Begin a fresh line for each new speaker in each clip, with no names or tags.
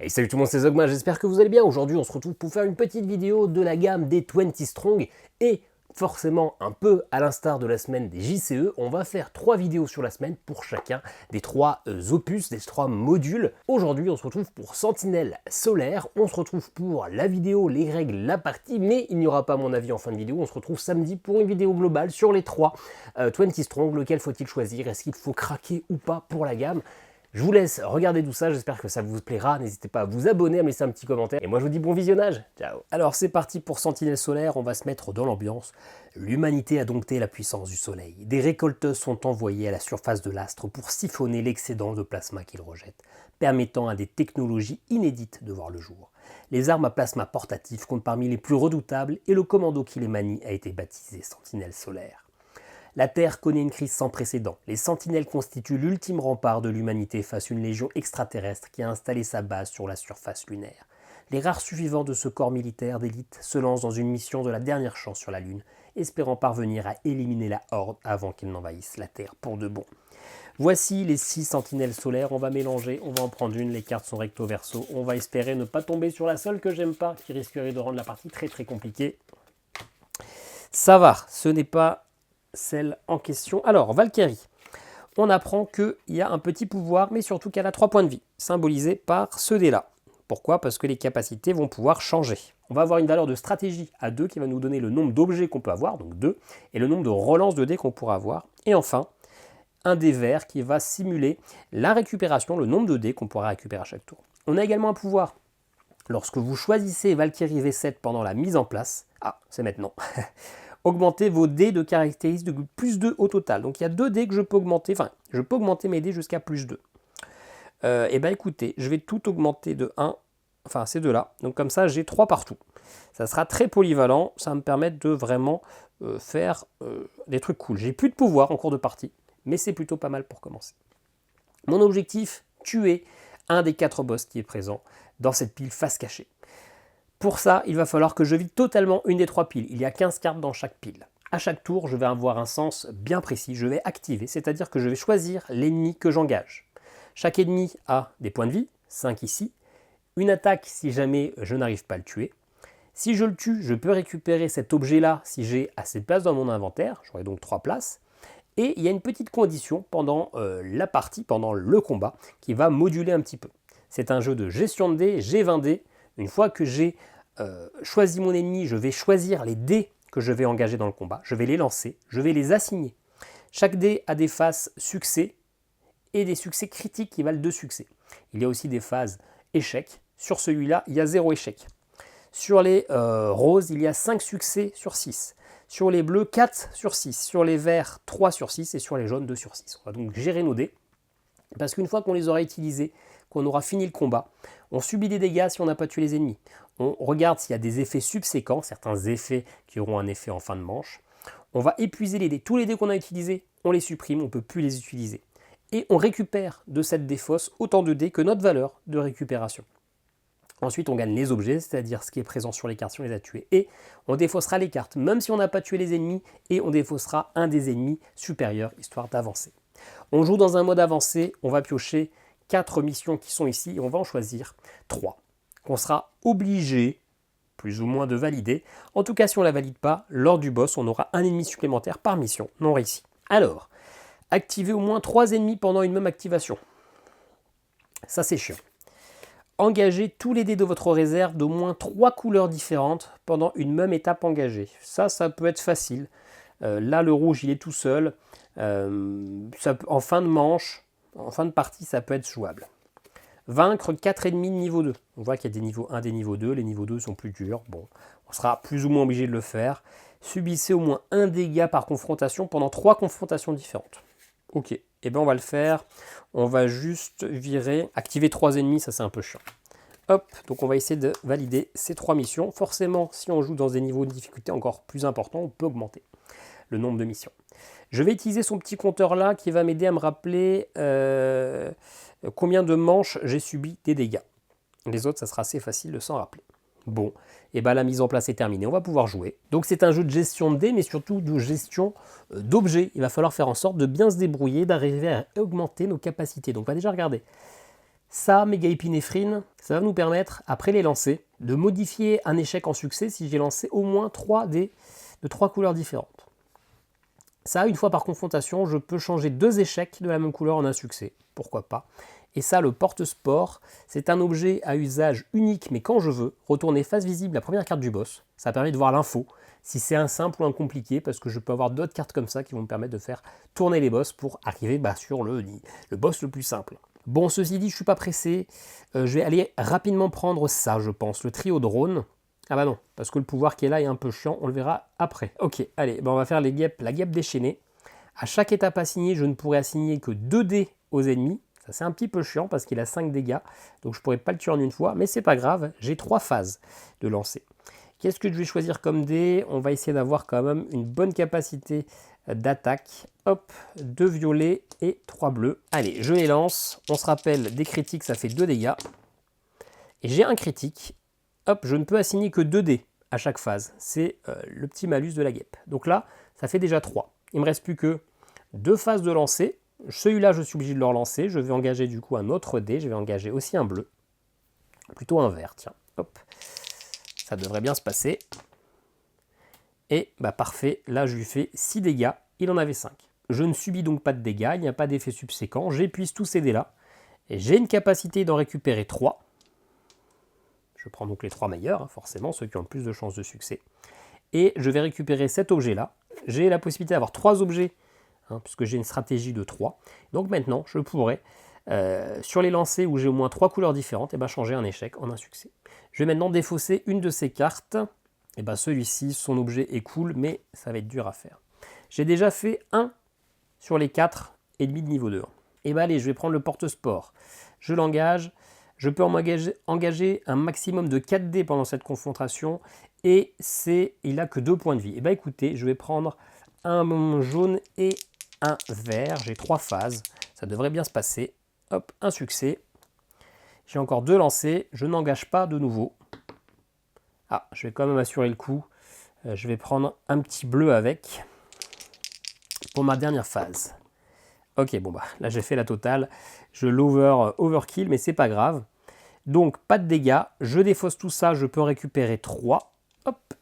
Hey, salut tout le monde, c'est Zogma, j'espère que vous allez bien. Aujourd'hui, on se retrouve pour faire une petite vidéo de la gamme des 20 Strong et forcément, un peu à l'instar de la semaine des JCE, on va faire 3 vidéos sur la semaine pour chacun des 3 opus, des 3 modules. Aujourd'hui, on se retrouve pour Sentinelle Solaire, on se retrouve pour la vidéo, les règles, la partie, mais il n'y aura pas mon avis en fin de vidéo. On se retrouve samedi pour une vidéo globale sur les 3 20 Strong. Lequel faut-il choisir? Est-ce qu'il faut craquer ou pas pour la gamme? Je vous laisse regarder tout ça, j'espère que ça vous plaira. N'hésitez pas à vous abonner, à me laisser un petit commentaire. Et moi je vous dis bon visionnage, ciao. Alors c'est parti pour Sentinelle Solaire, on va se mettre dans l'ambiance. L'humanité a dompté la puissance du soleil. Des récolteuses sont envoyées à la surface de l'astre pour siphonner l'excédent de plasma qu'ils rejettent, permettant à des technologies inédites de voir le jour. Les armes à plasma portatifs comptent parmi les plus redoutables et le commando qui les manie a été baptisé Sentinelle Solaire. La Terre connaît une crise sans précédent. Les Sentinelles constituent l'ultime rempart de l'humanité face à une légion extraterrestre qui a installé sa base sur la surface lunaire. Les rares survivants de ce corps militaire d'élite se lancent dans une mission de la dernière chance sur la Lune, espérant parvenir à éliminer la Horde avant qu'elle n'envahisse la Terre pour de bon. Voici les 6 Sentinelles solaires, on va mélanger, on va en prendre une, les cartes sont recto verso, on va espérer ne pas tomber sur la seule que j'aime pas, qui risquerait de rendre la partie très compliquée. Ça va, ce n'est pas celle en question. Alors, Valkyrie, on apprend qu'il y a un petit pouvoir, mais surtout qu'elle a 3 points de vie, symbolisés par ce dé-là. Pourquoi? Parce que les capacités vont pouvoir changer. On va avoir une valeur de stratégie à 2 qui va nous donner le nombre d'objets qu'on peut avoir, donc 2, et le nombre de relances de dés qu'on pourra avoir. Et enfin, un dé vert qui va simuler la récupération, le nombre de dés qu'on pourra récupérer à chaque tour. On a également un pouvoir. Lorsque vous choisissez Valkyrie V7 pendant la mise en place, c'est maintenant, augmentez vos dés de caractéristiques de plus 2 au total. Donc il y a 2 dés que je peux augmenter, enfin je peux augmenter mes dés jusqu'à plus 2. Et bien écoutez, je vais tout augmenter de 1, enfin ces deux-là. Donc comme ça j'ai 3 partout. Ça sera très polyvalent, ça va me permettre de vraiment faire des trucs cool. J'ai plus de pouvoir en cours de partie, mais c'est plutôt pas mal pour commencer. Mon objectif, tuer un des 4 boss qui est présent dans cette pile face cachée. Pour ça, il va falloir que je vide totalement une des 3 piles. Il y a 15 cartes dans chaque pile. À chaque tour, je vais avoir un sens bien précis. Je vais activer, c'est-à-dire que je vais choisir l'ennemi que j'engage. Chaque ennemi a des points de vie, 5 ici. Une attaque si jamais je n'arrive pas à le tuer. Si je le tue, je peux récupérer cet objet-là si j'ai assez de place dans mon inventaire. J'aurai donc 3 places. Et il y a une petite condition pendant la partie, pendant le combat, qui va moduler un petit peu. C'est un jeu de gestion de dés, j'ai 20 dés. Une fois que j'ai choisi mon ennemi, je vais choisir les dés que je vais engager dans le combat. Je vais les lancer, je vais les assigner. Chaque dé a des phases succès et des succès critiques qui valent 2 succès. Il y a aussi des phases échecs. Sur celui-là, il y a 0 échec. Sur les roses, il y a 5 succès sur 6. Sur les bleus, 4 sur 6. Sur les verts, 3 sur 6. Et sur les jaunes, 2 sur 6. On va donc gérer nos dés. Parce qu'une fois qu'on les aura utilisés, qu'on aura fini le combat, on subit des dégâts si on n'a pas tué les ennemis. On regarde s'il y a des effets subséquents, certains effets qui auront un effet en fin de manche. On va épuiser les dés. Tous les dés qu'on a utilisés, on les supprime, on ne peut plus les utiliser. Et on récupère de cette défausse autant de dés que notre valeur de récupération. Ensuite, on gagne les objets, c'est-à-dire ce qui est présent sur les cartes si on les a tués. Et on défaussera les cartes, même si on n'a pas tué les ennemis, et on défaussera un des ennemis supérieurs, histoire d'avancer. On joue dans un mode avancé, on va piocher 4 missions qui sont ici, et on va en choisir 3, qu'on sera obligé, plus ou moins, de valider. En tout cas, si on ne la valide pas, lors du boss, on aura un ennemi supplémentaire par mission non réussi. Alors, activer au moins 3 ennemis pendant une même activation. Ça, c'est chiant. Engagez tous les dés de votre réserve d'au moins 3 couleurs différentes pendant une même étape engagée. Ça peut être facile. Là, le rouge, il est tout seul. En fin de manche, en fin de partie, ça peut être jouable. Vaincre 4 ennemis de niveau 2. On voit qu'il y a des niveaux 1, des niveaux 2. Les niveaux 2 sont plus durs. Bon, on sera plus ou moins obligé de le faire. Subissez au moins un dégât par confrontation pendant 3 confrontations différentes. Ok, et bien on va le faire. On va juste virer, activer 3 ennemis, ça c'est un peu chiant. Hop, donc on va essayer de valider ces 3 missions. Forcément, si on joue dans des niveaux de difficulté encore plus importants, on peut augmenter le nombre de missions. Je vais utiliser son petit compteur là qui va m'aider à me rappeler combien de manches j'ai subi des dégâts. Les autres, ça sera assez facile de s'en rappeler. Bon, et bien la mise en place est terminée, on va pouvoir jouer. Donc c'est un jeu de gestion de dés, mais surtout de gestion d'objets. Il va falloir faire en sorte de bien se débrouiller, d'arriver à augmenter nos capacités. Donc on va déjà regarder. Ça, mégaépinéphrine, ça va nous permettre, après les lancers, de modifier un échec en succès si j'ai lancé au moins 3 dés de 3 couleurs différentes. Ça, une fois par confrontation, je peux changer 2 échecs de la même couleur en un succès, pourquoi pas. Et ça, le porte-sport, c'est un objet à usage unique, mais quand je veux, retourner face visible la première carte du boss. Ça permet de voir l'info, si c'est un simple ou un compliqué, parce que je peux avoir d'autres cartes comme ça qui vont me permettre de faire tourner les boss pour arriver sur le boss le plus simple. Bon, ceci dit, je ne suis pas pressé. Je vais aller rapidement prendre ça, je pense, le trio drone. Ah bah non, parce que le pouvoir qui est là est un peu chiant, on le verra après. Ok, allez, on va faire la guêpe déchaînée. À chaque étape assignée, je ne pourrai assigner que 2 dés aux ennemis. Ça c'est un petit peu chiant parce qu'il a 5 dégâts, donc je ne pourrai pas le tuer en une fois, mais c'est pas grave, j'ai 3 phases de lancer. Qu'est-ce que je vais choisir comme dé? On va essayer d'avoir quand même une bonne capacité d'attaque. Hop, 2 violets et 3 bleus. Allez, je les lance. On se rappelle, des critiques, ça fait 2 dégâts. Et j'ai un critique. Hop, je ne peux assigner que 2 dés à chaque phase. C'est le petit malus de la guêpe. Donc là, ça fait déjà 3. Il ne me reste plus que 2 phases de lancer. Celui-là, je suis obligé de le relancer. Je vais engager du coup un autre dé. Je vais engager aussi un bleu. Plutôt un vert, tiens. Hop. Ça devrait bien se passer. Et parfait, là je lui fais 6 dégâts. Il en avait 5. Je ne subis donc pas de dégâts. Il n'y a pas d'effet subséquent. J'épuise tous ces dés-là. Et j'ai une capacité d'en récupérer 3. Je prends donc les 3 meilleurs, forcément, ceux qui ont le plus de chances de succès. Et je vais récupérer cet objet-là. J'ai la possibilité d'avoir 3 objets, puisque j'ai une stratégie de 3. Donc maintenant, je pourrais, sur les lancers où j'ai au moins 3 couleurs différentes, changer un échec en un succès. Je vais maintenant défausser une de ces cartes. Et celui-ci, son objet est cool, mais ça va être dur à faire. J'ai déjà fait 1 sur les 4 ennemis de niveau 2. Et allez, je vais prendre le porte-sport. Je l'engage. Je peux engager un maximum de 4 dés pendant cette confrontation. Et il n'a que 2 points de vie. Et écoutez, je vais prendre un jaune et un vert. J'ai 3 phases. Ça devrait bien se passer. Hop, un succès. J'ai encore 2 lancés. Je n'engage pas de nouveau. Ah, je vais quand même assurer le coup. Je vais prendre un petit bleu avec pour ma dernière phase. Ok, là j'ai fait la totale. Je overkill, mais c'est pas grave. Donc, pas de dégâts. Je défausse tout ça. Je peux récupérer 3. Hop.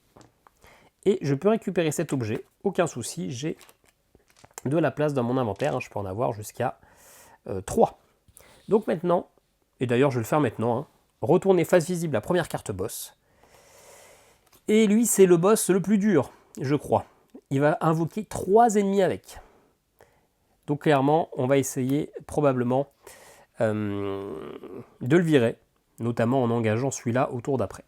Et je peux récupérer cet objet. Aucun souci. J'ai de la place dans mon inventaire. Je peux en avoir jusqu'à 3. Donc maintenant, et d'ailleurs je vais le faire maintenant, retourner face visible la première carte boss. Et lui, c'est le boss le plus dur, je crois. Il va invoquer 3 ennemis avec. Donc clairement, on va essayer probablement de le virer, notamment en engageant celui-là au tour d'après.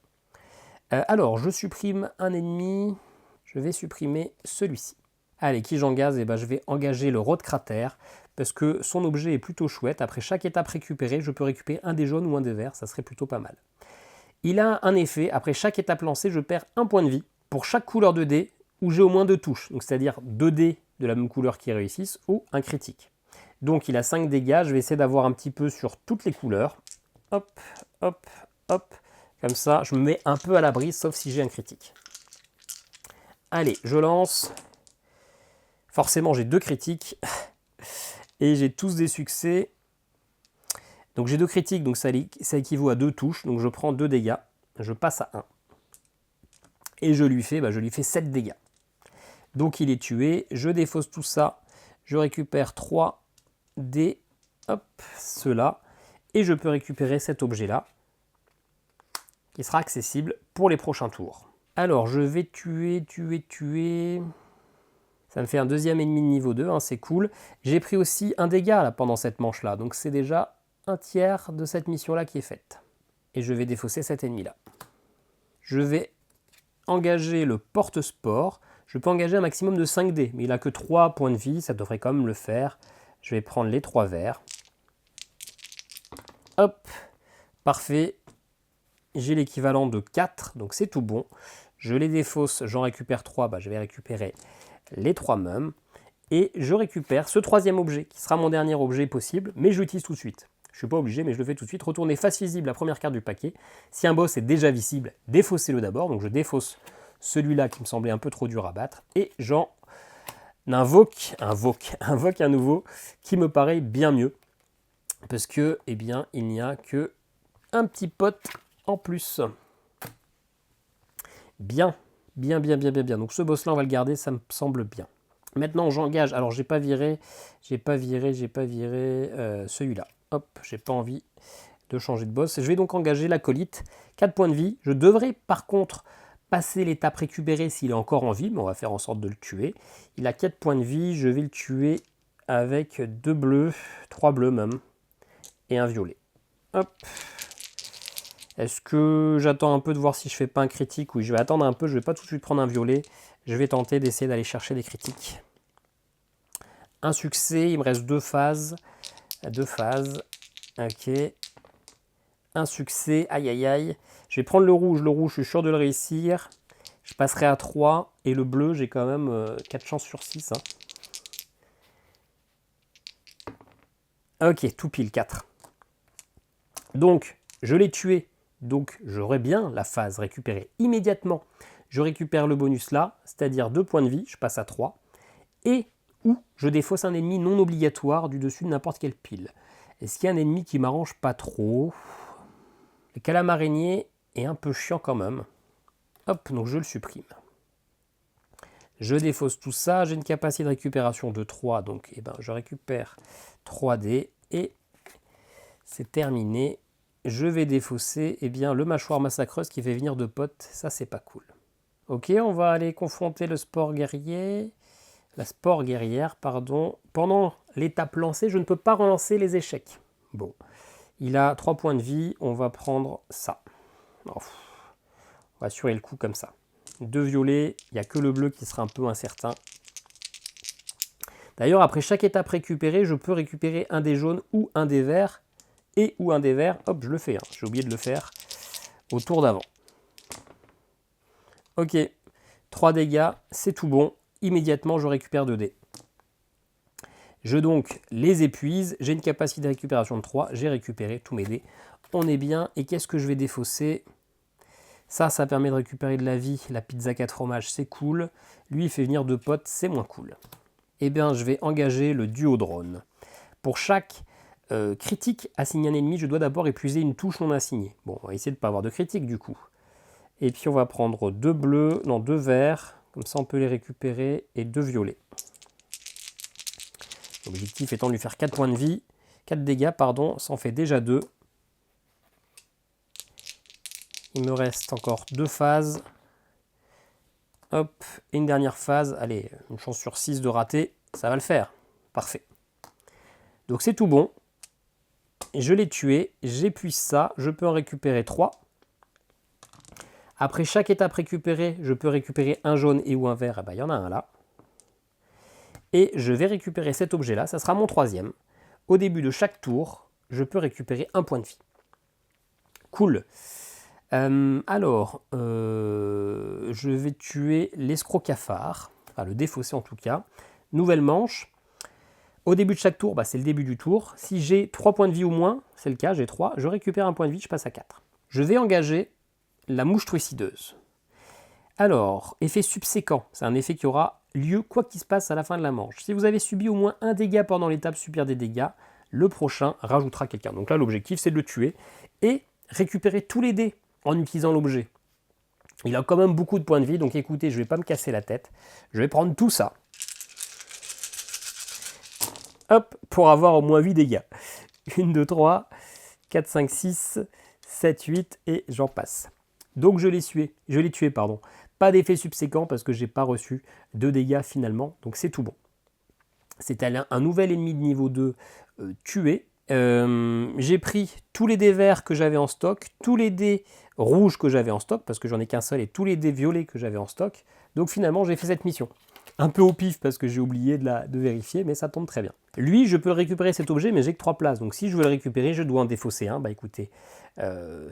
Alors, je supprime un ennemi. Je vais supprimer celui-ci. Allez, qui j'engage? Je vais engager le Rod Cratère, parce que son objet est plutôt chouette. Après chaque étape récupérée, je peux récupérer un des jaunes ou un des verts, ça serait plutôt pas mal. Il a un effet, après chaque étape lancée, je perds 1 point de vie pour chaque couleur de dés où j'ai au moins 2 touches, donc c'est-à-dire 2 dés de la même couleur qui réussissent ou un critique. Donc il a 5 dégâts, je vais essayer d'avoir un petit peu sur toutes les couleurs. Hop, hop, hop, comme ça je me mets un peu à l'abri, sauf si j'ai un critique. Allez, je lance. Forcément j'ai 2 critiques et j'ai tous des succès. Donc j'ai 2 critiques, donc ça équivaut à 2 touches. Donc je prends 2 dégâts, je passe à 1. Et je lui fais 7 dégâts. Donc il est tué, je défausse tout ça. Je récupère 3 dés, hop, ceux-là. Et je peux récupérer cet objet-là, qui sera accessible pour les prochains tours. Alors je vais tuer. Ça me fait un deuxième ennemi de niveau 2, c'est cool. J'ai pris aussi un dégât là, pendant cette manche-là, donc c'est déjà un tiers de cette mission-là qui est faite. Et je vais défausser cet ennemi-là. Je vais engager le porte-sport. Je peux engager un maximum de 5 dés, mais il n'a que 3 points de vie, ça devrait quand même le faire. Je vais prendre les 3 verts. Hop, parfait. J'ai l'équivalent de 4, donc c'est tout bon. Je les défausse, j'en récupère 3, je vais récupérer les 3 mêmes. Et je récupère ce 3e objet, qui sera mon dernier objet possible, mais je l'utilise tout de suite. Je ne suis pas obligé, mais je le fais tout de suite. Retourner face visible la première carte du paquet. Si un boss est déjà visible, défaussez-le d'abord. Donc je défausse celui-là qui me semblait un peu trop dur à battre. Et j'en invoque un nouveau qui me paraît bien mieux. parce que, eh bien, il n'y a que un petit pot en plus. Bien, bien, bien, bien, bien, bien. Donc ce boss-là, on va le garder, ça me semble bien. Maintenant, j'engage. Alors, j'ai pas viré celui-là. Hop, j'ai pas envie de changer de boss. Je vais donc engager l'acolyte. 4 points de vie. Je devrais, par contre, passer l'étape récupérée s'il est encore en vie, mais on va faire en sorte de le tuer. Il a 4 points de vie. Je vais le tuer avec 2 bleus, 3 bleus même, et un violet. Hop. Est-ce que j'attends un peu de voir si je fais pas un critique? Oui, je vais attendre un peu, je vais pas tout de suite prendre un violet. Je vais tenter d'essayer d'aller chercher des critiques. Un succès, il me reste 2 phases. 2 phases. Ok. Un succès, aïe aïe aïe. Je vais prendre le rouge, je suis sûr de le réussir. Je passerai à 3. Et le bleu, j'ai quand même 4 chances sur 6. Hein. Ok, tout pile, 4. Donc, je l'ai tué. Donc, j'aurai bien la phase récupérée immédiatement. Je récupère le bonus là, c'est-à-dire 2 points de vie, je passe à 3. Et ou je défausse un ennemi non obligatoire du dessus de n'importe quelle pile. Est-ce qu'il y a un ennemi qui m'arrange pas trop? Le calame araignée est un peu chiant quand même. Hop, donc je le supprime. Je défausse tout ça, j'ai une capacité de récupération de 3, donc eh ben, je récupère 3D et c'est terminé. Je vais défausser le mâchoire massacreuse qui fait venir de potes, ça c'est pas cool. Ok, on va aller confronter le sport guerrier. La sport guerrière, pardon. Pendant l'étape lancée, je ne peux pas relancer les échecs. Bon, il a 3 points de vie, on va prendre ça. On va assurer le coup comme ça. 2 violets, il n'y a que le bleu qui sera un peu incertain. D'ailleurs, après chaque étape récupérée, je peux récupérer un des jaunes ou un des verts. Et ou un des verts, hop, je le fais. J'ai oublié de le faire au tour d'avant. Ok, 3 dégâts, c'est tout bon. Immédiatement, je récupère 2 dés. Je donc les épuise. J'ai une capacité de récupération de 3. J'ai récupéré tous mes dés. On est bien. Et qu'est-ce que je vais défausser? Ça permet de récupérer de la vie. La pizza 4 fromages, c'est cool. Lui, il fait venir 2 potes, c'est moins cool. Eh bien, je vais engager le duo drone. Pour chaque critique assigné à un ennemi, je dois d'abord épuiser une touche non assignée. Bon, on va essayer de ne pas avoir de critique du coup. Et puis on va prendre 2 bleus, non 2 verts, comme ça on peut les récupérer, et 2 violets. L'objectif étant de lui faire 4 points de vie, 4 dégâts, pardon, ça en fait déjà 2. Il me reste encore 2 phases. Hop, et une dernière phase. Allez, une chance sur 6 de rater, ça va le faire. Parfait. Donc c'est tout bon. Je l'ai tué, j'épuise ça, je peux en récupérer 3. Après chaque étape récupérée, je peux récupérer un jaune et ou un vert. Eh ben, il y en a un là. Et je vais récupérer cet objet-là, ça sera mon 3e. Au début de chaque tour, je peux récupérer un point de vie. Cool. Je vais tuer l'escroc cafard, enfin le défausser en tout cas. Nouvelle manche. Au début de chaque tour, c'est le début du tour. Si j'ai 3 points de vie ou moins, c'est le cas, j'ai 3, je récupère un point de vie, je passe à 4. Je vais engager la mouche trucideuse. Alors, effet subséquent, c'est un effet qui aura lieu quoi qu'il se passe à la fin de la manche. Si vous avez subi au moins un dégât pendant l'étape subir des dégâts, le prochain rajoutera quelqu'un. Donc là, l'objectif, c'est de le tuer et récupérer tous les dés en utilisant l'objet. Il a quand même beaucoup de points de vie, donc écoutez, je ne vais pas me casser la tête. Je vais prendre tout ça. Hop, pour avoir au moins 8 dégâts. 1, 2, 3, 4, 5, 6, 7, 8 et j'en passe. Donc je l'ai tué, pardon. Pas d'effet subséquent parce que j'ai pas reçu de dégâts finalement, donc c'est tout bon. C'est un nouvel ennemi de niveau 2 tué. J'ai pris tous les dés verts que j'avais en stock, tous les dés rouges que j'avais en stock, parce que j'en ai qu'un seul, et tous les dés violets que j'avais en stock. Donc finalement, j'ai fait cette mission. Un peu au pif parce que j'ai oublié de vérifier, mais ça tombe très bien. Lui, je peux récupérer cet objet, mais j'ai que 3 places. Donc si je veux le récupérer, je dois en défausser un. Bah écoutez,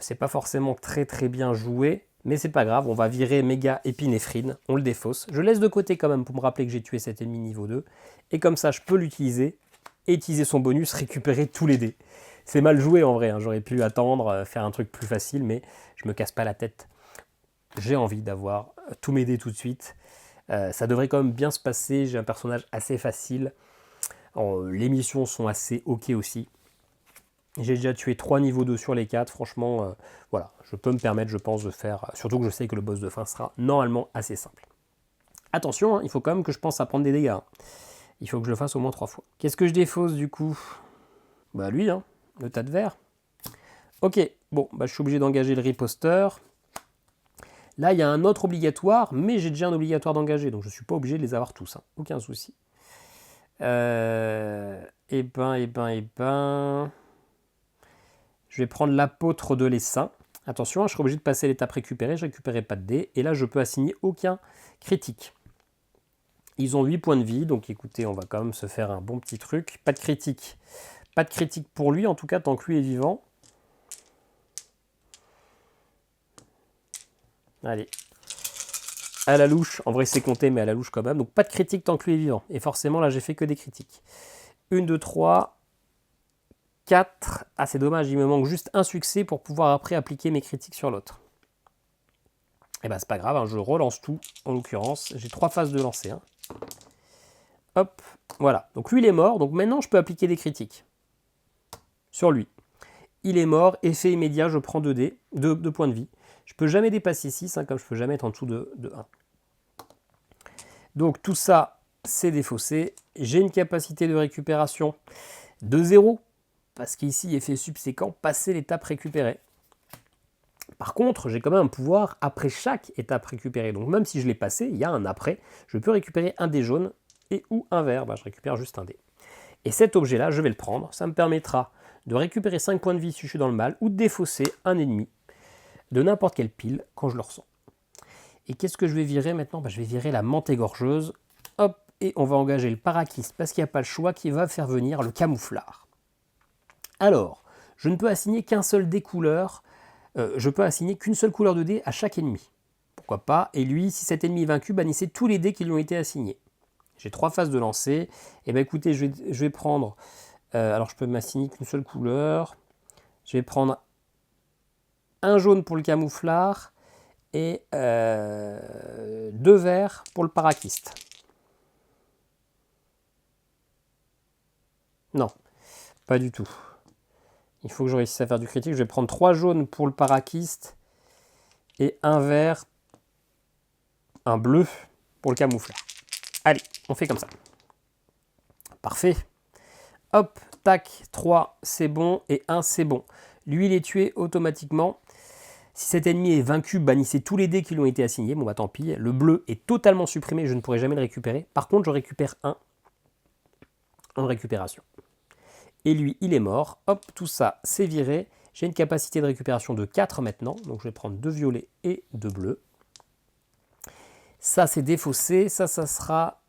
c'est pas forcément très bien joué, mais c'est pas grave, on va virer méga épinéphrine, on le défausse. Je laisse de côté quand même pour me rappeler que j'ai tué cet ennemi niveau 2. Et comme ça, je peux l'utiliser, et utiliser son bonus, récupérer tous les dés. C'est mal joué en vrai, hein. J'aurais pu attendre, faire un truc plus facile, mais je me casse pas la tête. J'ai envie d'avoir tous mes dés tout de suite. Ça devrait quand même bien se passer, j'ai un personnage assez facile. Les missions sont assez ok aussi. J'ai déjà tué 3 niveaux 2 sur les 4. Franchement, voilà, je peux me permettre, je pense, de faire... Surtout que je sais que le boss de fin sera normalement assez simple. Attention, hein, il faut quand même que je pense à prendre des dégâts. Hein. Il faut que je le fasse au moins 3 fois. Qu'est-ce que je défausse du coup? Bah lui, hein, le tas de verre. Ok, bon, bah, je suis obligé d'engager le riposter. Là, il y a un autre obligatoire, mais j'ai déjà un obligatoire d'engager, donc je ne suis pas obligé de les avoir tous, hein, aucun souci. Eh ben... Je vais prendre l'apôtre de l'essaim. Attention, hein, je serai obligé de passer l'étape récupérée, je ne récupérais pas de dés, et là, je peux assigner aucun critique. Ils ont 8 points de vie, donc écoutez, on va quand même se faire un bon petit truc. Pas de critique. Pas de critique pour lui, en tout cas, tant que lui est vivant. Allez. À la louche, en vrai c'est compté, mais à la louche quand même. Donc pas de critique tant que lui est vivant. Et forcément, là, j'ai fait que des critiques. 1, 2, 3, 4. Ah, c'est dommage, il me manque juste un succès pour pouvoir après appliquer mes critiques sur l'autre. Et ben c'est pas grave, hein, je relance tout, en l'occurrence. J'ai 3 phases de lancer. Hein. Hop, voilà. Donc lui, il est mort. Donc maintenant, je peux appliquer des critiques. Sur lui. Il est mort, effet immédiat, je prends 2 dés, 2 points de vie. Je ne peux jamais dépasser 6, hein, comme je ne peux jamais être en dessous de 1. Donc tout ça, c'est défaussé. J'ai une capacité de récupération de 0, parce qu'ici, effet subséquent, passer l'étape récupérée. Par contre, j'ai quand même un pouvoir après chaque étape récupérée. Donc même si je l'ai passé, il y a un après. Je peux récupérer un dé jaune et ou un vert. Bah, je récupère juste un dé. Et cet objet-là, je vais le prendre. Ça me permettra de récupérer 5 points de vie si je suis dans le mal, ou de défausser un ennemi de n'importe quelle pile quand je le ressens. Et qu'est-ce que je vais virer maintenant? Je vais virer la menthe égorgeuse. Hop, et on va engager le parakiste parce qu'il n'y a pas le choix qui va faire venir le camouflard. Alors, je ne peux assigner qu'un seul dé couleur. Je peux assigner qu'une seule couleur de dé à chaque ennemi. Pourquoi pas? Et lui, si cet ennemi est vaincu, bannissez tous les dés qui lui ont été assignés. J'ai 3 phases de lancer. Et bien écoutez, je vais prendre... alors je peux m'assigner qu'une seule couleur. Je vais prendre un jaune pour le camouflard et 2 verts pour le parakiste. Non, pas du tout. Il faut que je réussisse à faire du critique. Je vais prendre 3 jaunes pour le parakiste et un vert, un bleu pour le camouflard. Allez, on fait comme ça. Parfait. Hop, tac, 3 c'est bon et 1 c'est bon. Lui il est tué automatiquement. Si cet ennemi est vaincu, bannissez tous les dés qui lui ont été assignés. Bon bah tant pis, le bleu est totalement supprimé, je ne pourrai jamais le récupérer. Par contre, je récupère un en récupération. Et lui, il est mort. Hop, tout ça, c'est viré. J'ai une capacité de récupération de 4 maintenant. Donc je vais prendre 2 violets et 2 bleus. Ça, c'est défaussé. Ça sera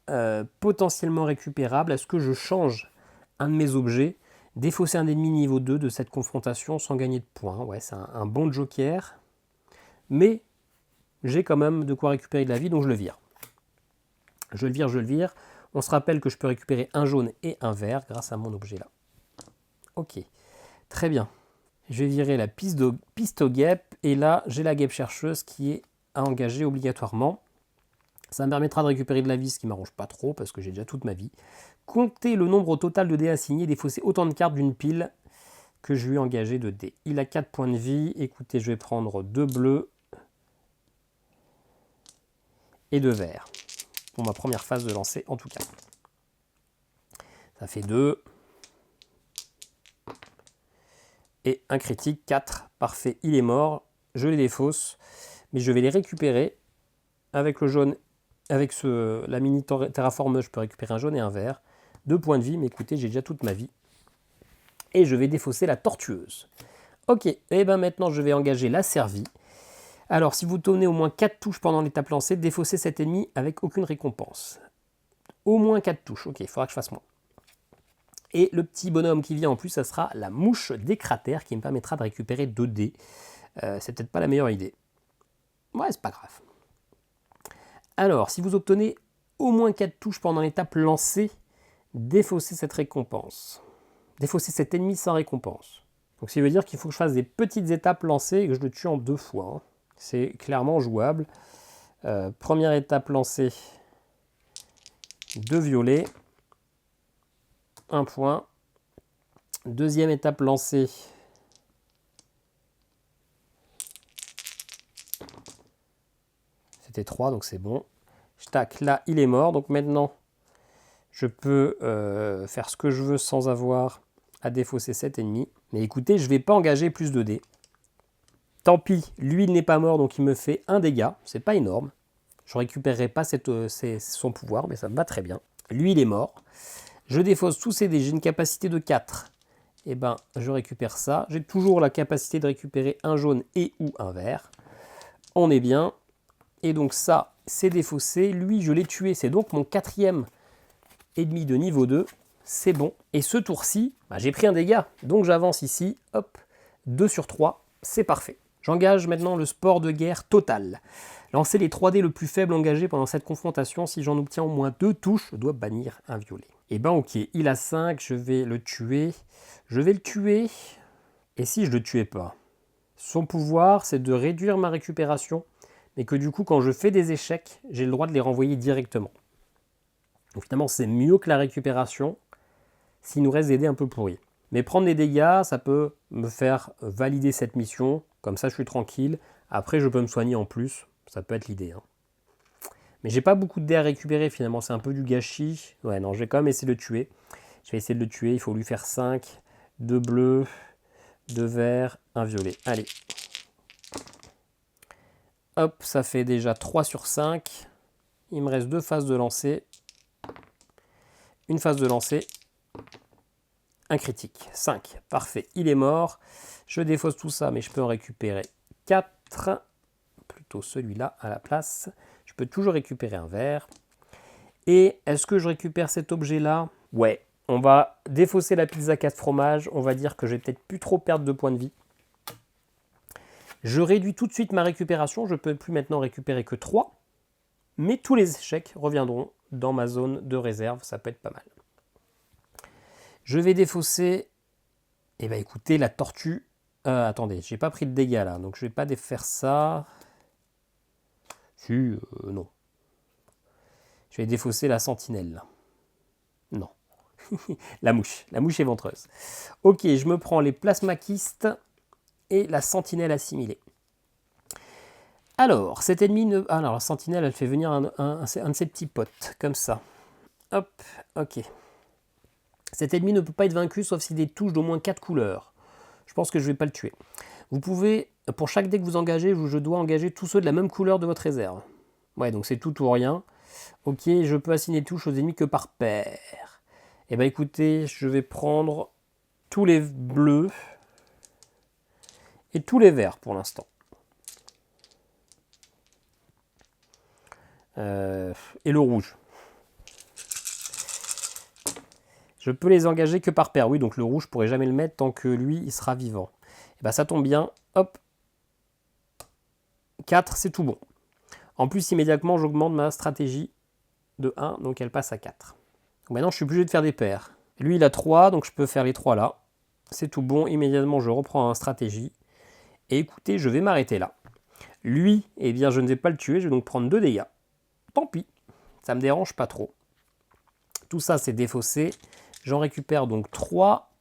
potentiellement récupérable. Est-ce que je change un de mes objets? Défausser un ennemi niveau 2 de cette confrontation sans gagner de points. Ouais, c'est un bon joker. Mais j'ai quand même de quoi récupérer de la vie, donc je le vire. Je le vire. On se rappelle que je peux récupérer un jaune et un vert grâce à mon objet là. Ok, très bien. Je vais virer la piste au guêpe. Et là, j'ai la guêpe chercheuse qui est à engager obligatoirement. Ça me permettra de récupérer de la vie, ce qui ne m'arrange pas trop parce que j'ai déjà toute ma vie. Comptez le nombre total de dés assignés, défausser autant de cartes d'une pile que je lui ai engagé de dés. Il a 4 points de vie. Écoutez, je vais prendre 2 bleus et 2 verts. Pour ma première phase de lancer, en tout cas. Ça fait 2. Et un critique, 4. Parfait, il est mort. Je les défausse. Mais je vais les récupérer. Avec le jaune, avec la mini terraformeuse, je peux récupérer un jaune et un vert. 2 points de vie, mais écoutez, j'ai déjà toute ma vie. Et je vais défausser la tortueuse. Ok, et bien maintenant je vais engager la servie. Alors, si vous tenez au moins 4 touches pendant l'étape lancée, défaussez cet ennemi avec aucune récompense. Au moins 4 touches. Ok, il faudra que je fasse moins. Et le petit bonhomme qui vient en plus, ça sera la mouche des cratères qui me permettra de récupérer 2 dés. C'est peut-être pas la meilleure idée. Ouais, c'est pas grave. Alors, si vous obtenez au moins 4 touches pendant l'étape lancée, défaussez cette récompense. Défaussez cet ennemi sans récompense. Donc, ça veut dire qu'il faut que je fasse des petites étapes lancées et que je le tue en 2 fois. Hein. C'est clairement jouable. Première étape lancée, 2 violets. 1 point. Deuxième étape lancée. C'était 3, donc c'est bon. Tac, là, il est mort. Donc maintenant, je peux faire ce que je veux sans avoir à défausser cet ennemi. Mais écoutez, je ne vais pas engager plus de dés. Tant pis, lui, il n'est pas mort, donc il me fait 1 dégât. C'est pas énorme. Je ne récupérerai pas son pouvoir, mais ça me va très bien. Lui, il est mort. Je défausse tous ces dés. J'ai une capacité de 4. Eh ben, je récupère ça. J'ai toujours la capacité de récupérer un jaune et ou un vert. On est bien. Et donc ça, c'est défaussé. Lui, je l'ai tué. C'est donc mon 4e ennemi de niveau 2. C'est bon. Et ce tour-ci, bah, j'ai pris un dégât. Donc j'avance ici. Hop, 2 sur 3. C'est parfait. J'engage maintenant le sport de guerre total. Lancer les 3 dés le plus faible engagé pendant cette confrontation. Si j'en obtiens au moins 2 touches, je dois bannir un violet. Et ben ok, il a 5, je vais le tuer. Je vais le tuer. Et si je le tuais pas? Son pouvoir, c'est de réduire ma récupération, mais que du coup, quand je fais des échecs, j'ai le droit de les renvoyer directement. Donc finalement, c'est mieux que la récupération, s'il nous reste des dés un peu pourris. Mais prendre des dégâts, ça peut me faire valider cette mission, comme ça je suis tranquille. Après, je peux me soigner en plus, ça peut être l'idée. Hein. Mais j'ai pas beaucoup de dés à récupérer finalement, c'est un peu du gâchis. Ouais, non, je vais quand même essayer de le tuer. Je vais essayer de le tuer, il faut lui faire 5, 2 bleus, 2 verts, 1 violet. Allez. Hop, ça fait déjà 3 sur 5. Il me reste 2 phases de lancer. Une phase de lancer. Un critique. 5. Parfait, il est mort. Je défausse tout ça, mais je peux en récupérer 4. Plutôt celui-là à la place. Je peux toujours récupérer un vert. Et est-ce que je récupère cet objet-là? Ouais. On va défausser la pizza 4 fromages. On va dire que je vais peut-être plus trop perdre de points de vie. Je réduis tout de suite ma récupération. Je ne peux plus maintenant récupérer que 3. Mais tous les échecs reviendront dans ma zone de réserve. Ça peut être pas mal. Je vais défausser. Eh bien écoutez, la tortue. Attendez, j'ai pas pris de dégâts là. Donc je vais pas défaire ça. Si, non. Je vais défausser la sentinelle là. Non. La mouche éventreuse. Ok, je me prends les plasmaquistes et la sentinelle assimilée. Alors, cet ennemi ne... Alors, la sentinelle, elle fait venir un de ses petits potes, comme ça. Hop, ok. Cet ennemi ne peut pas être vaincu sauf si des touches d'au moins 4 couleurs. Je pense que je ne vais pas le tuer. Vous pouvez, pour chaque dé que vous engagez, je dois engager tous ceux de la même couleur de votre réserve. Ouais, donc c'est tout ou rien. Ok, je peux assigner touches aux ennemis que par paire. Eh bien écoutez, je vais prendre tous les bleus et tous les verts pour l'instant. Et le rouge. Je peux les engager que par paire. Oui, donc le rouge, je ne pourrai jamais le mettre tant que lui, il sera vivant. Et bien ça tombe bien. Hop. 4, c'est tout bon. En plus, immédiatement, j'augmente ma stratégie de 1, donc elle passe à 4. Donc maintenant, je suis obligé de faire des paires. Lui, il a 3, donc je peux faire les 3 là. C'est tout bon. Immédiatement, je reprends en stratégie. Et écoutez, je vais m'arrêter là. Lui, eh bien, je ne vais pas le tuer. Je vais donc prendre 2 dégâts. Tant pis. Ça ne me dérange pas trop. Tout ça, c'est défaussé. J'en récupère donc 3.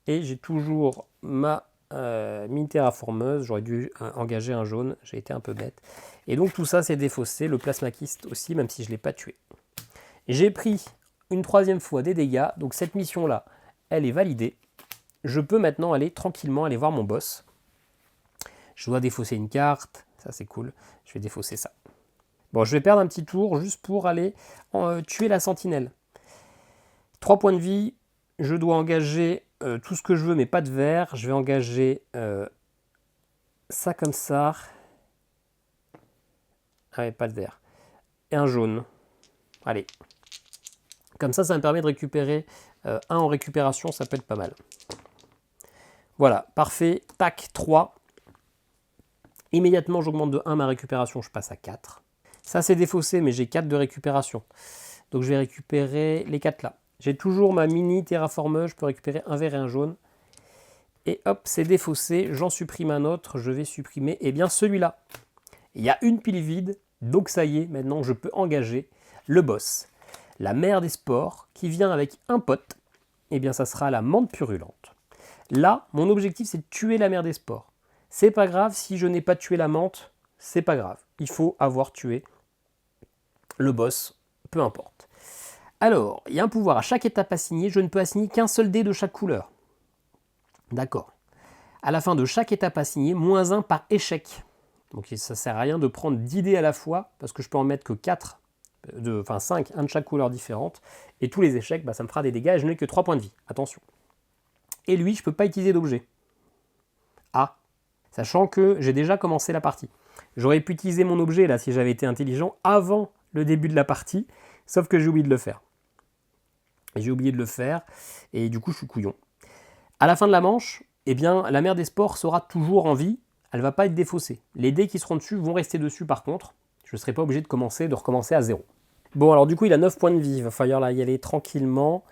Et j'ai toujours ma mine terraformeuse. J'aurais dû engager un jaune. J'ai été un peu bête. Et donc tout ça, c'est défaussé. Le plasmaquiste aussi, même si je ne l'ai pas tué. J'ai pris une 3e fois des dégâts. Donc cette mission-là, elle est validée. Je peux maintenant aller tranquillement aller voir mon boss. Je dois défausser une carte. Ça, c'est cool. Je vais défausser ça. Bon, je vais perdre un petit tour juste pour aller tuer la sentinelle. 3 points de vie. Je dois engager tout ce que je veux, mais pas de vert. Je vais engager ça comme ça. Ah ouais, pas de vert. Et un jaune. Allez. Comme ça me permet de récupérer 1 en récupération. Ça peut être pas mal. Voilà, parfait. Tac, 3. Immédiatement, j'augmente de 1 ma récupération. Je passe à 4. Ça, c'est défaussé, mais j'ai 4 de récupération. Donc, je vais récupérer les 4 là. J'ai toujours ma mini terraformeuse. Je peux récupérer un vert et un jaune. Et hop, c'est défaussé. J'en supprime un autre. Je vais supprimer celui-là. Il y a une pile vide. Donc, ça y est, maintenant, je peux engager le boss. La mère des sports qui vient avec un pote. eh bien ça sera la menthe purulente. Là, mon objectif c'est de tuer la mère des spores. C'est pas grave si je n'ai pas tué la menthe, c'est pas grave. Il faut avoir tué le boss, peu importe. Alors, il y a un pouvoir à chaque étape assignée, je ne peux assigner qu'un seul dé de chaque couleur. D'accord. À la fin de chaque étape assignée, -1 par échec. Donc ça ne sert à rien de prendre 10 dés à la fois, parce que je peux en mettre que 4, enfin 5, un de chaque couleur différente. Et tous les échecs, ça me fera des dégâts et je n'ai que 3 points de vie. Attention. Et lui, je ne peux pas utiliser d'objet. Ah, sachant que j'ai déjà commencé la partie. J'aurais pu utiliser mon objet, là, si j'avais été intelligent, avant le début de la partie, sauf que j'ai oublié de le faire. J'ai oublié de le faire, et du coup, je suis couillon. À la fin de la manche, eh bien, la mère des spores sera toujours en vie, elle ne va pas être défaussée. Les dés qui seront dessus vont rester dessus par contre, je ne serai pas obligé de recommencer à 0. Bon, alors du coup, il a 9 points de vie, il va falloir y aller tranquillement.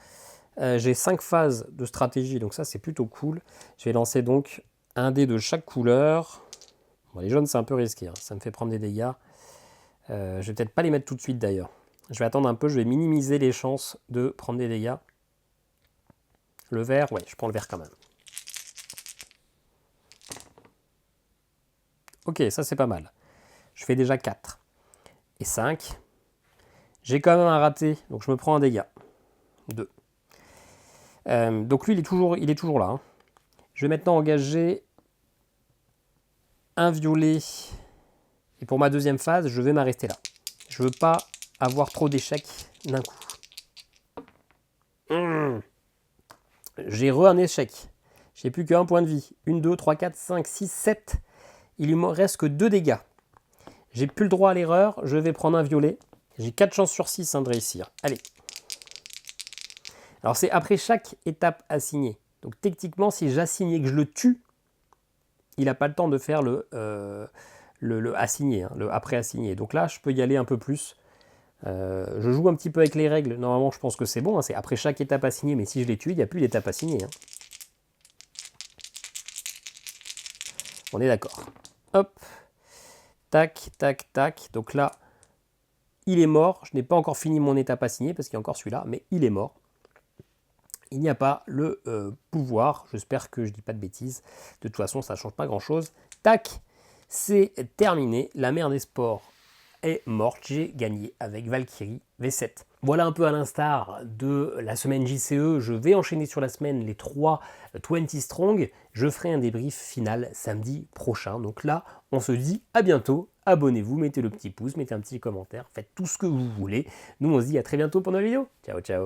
J'ai 5 phases de stratégie, donc ça c'est plutôt cool. Je vais lancer donc un dé de chaque couleur. Bon, les jaunes c'est un peu risqué, hein. Ça me fait prendre des dégâts. Je vais peut-être pas les mettre tout de suite d'ailleurs. Je vais attendre un peu, je vais minimiser les chances de prendre des dégâts. Le vert, ouais, je prends le vert quand même. Ok, ça c'est pas mal. Je fais déjà 4 et 5. J'ai quand même un raté, donc je me prends un dégât. 2. Donc lui, il est toujours là. Hein. Je vais maintenant engager un violet. Et pour ma deuxième phase, je vais m'arrêter là. Je veux pas avoir trop d'échecs d'un coup. J'ai un échec. J'ai plus qu'un point de vie. 1, 2, 3, 4, 5, 6, 7. Il ne me reste que 2 dégâts. J'ai plus le droit à l'erreur. Je vais prendre un violet. J'ai 4 chances sur 6 de réussir. Allez. Alors c'est après chaque étape assignée. Donc techniquement, si j'assigne et que je le tue, il n'a pas le temps de faire le assigné, hein, le après assigné. Donc là, je peux y aller un peu plus. Je joue un petit peu avec les règles. Normalement, je pense que c'est bon. Hein, c'est après chaque étape assignée. Mais si je les tue, il n'y a plus d'étape assignée. Hein. On est d'accord. Hop. Tac, tac, tac. Donc là, il est mort. Je n'ai pas encore fini mon étape assignée parce qu'il y a encore celui-là. Mais il est mort. Il n'y a pas le pouvoir. J'espère que je ne dis pas de bêtises. De toute façon, ça ne change pas grand-chose. Tac, c'est terminé. La mère des spores est morte. J'ai gagné avec Valkyrie V7. Voilà un peu à l'instar de la semaine JCE. Je vais enchaîner sur la semaine les 3 20 Strong. Je ferai un débrief final samedi prochain. Donc là, on se dit à bientôt. Abonnez-vous, mettez le petit pouce, mettez un petit commentaire. Faites tout ce que vous voulez. Nous, on se dit à très bientôt pour nos vidéos. Ciao, ciao.